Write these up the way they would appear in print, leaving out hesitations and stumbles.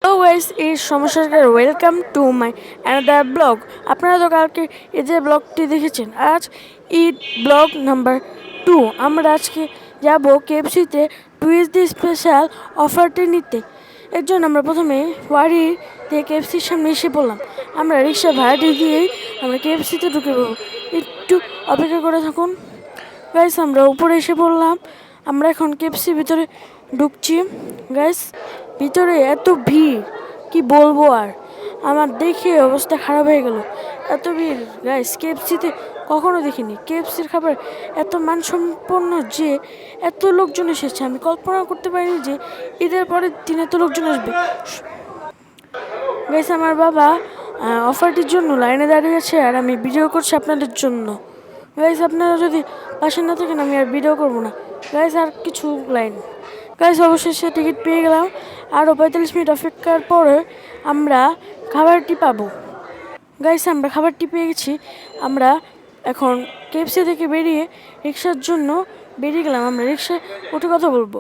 Hello guys, এই সমস্যার welcome to my another blog. আপনারা তো কালকে এই যে ব্লগটি দেখেছেন, আজ ঈদ ব্লগ নাম্বার 2। আমরা আজকে যাব কেএফসিতে টুইসডে স্পেশাল অফারটি নিতে। এর জন্য আমরা প্রথমে বাড়ির থেকে কেএফসির সামনে এসে পড়লাম। আমরা রিক্সা ভাড়াটি দিয়েই আমরা কেএফসিতে ঢুকে পড়ব। একটু অপেক্ষা করে থাকুন গাইস। আমরা উপরে এসে পড়লাম। আমরা এখন কেএফসির ভিতরে ঢুকছি গাইস। ভিতরে এত ভিড় কি বলবো আর, আমার দেখে অবস্থা খারাপ হয়ে গেল। এত ভিড় গাইস, কেএফসিতে কখনো দেখিনি। কেএফসির খাবার এত মানসম্পন্ন যে এত লোকজন এসেছে, আমি কল্পনা করতে পারিনি যে ঈদের পরের দিন এত লোকজন আসবে গাইস। আমার বাবা অফারটির জন্য লাইনে দাঁড়িয়ে আছে আর আমি ভিডিও করছি আপনাদের জন্য গাইস। আপনারা যদি পাশে না থাকেন আমি আর ভিডিও করবো না গাইস। আর কিছু লাইন গাইস, অবশেষে টিকিট পেয়ে গেলাম। আরও 45 মিনিট অপেক্ষার পরে আমরা খাবারটি পাবো গাইস। আমরা খাবারটি পেয়ে গেছি। আমরা এখন কেএফসি থেকে বেরিয়ে রিক্সার জন্য বেরিয়ে গেলাম। আমরা রিক্সায় উঠে কথা বলবো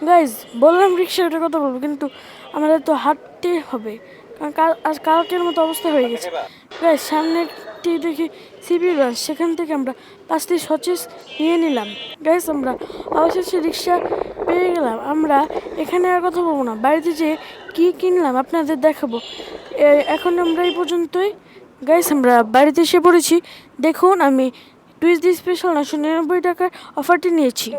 গাইস। বললাম রিক্সায় উঠে কথা বলবো, কিন্তু আমাদের তো হাঁটতে হবে, কারণ আজ কালকের মতো অবস্থা হয়ে গেছে গাইস। সামনেটি দেখি সিবি ব্রাঞ্চ, সেখান থেকে আমরা 5টি সচেস নিয়ে নিলাম গাইস। আমরা অবশেষে রিক্সা পেয়ে গেলাম। আমরা এখানে আর কথা বলবো না, বাড়িতে যেয়ে কী কিনলাম আপনাদের দেখাবো। এখন আমরা এই পর্যন্তই গাইস। আমরা বাড়িতে এসে পড়েছি। দেখুন, আমি টুইসডে স্পেশাল 999 টাকার অফারটি নিয়েছি।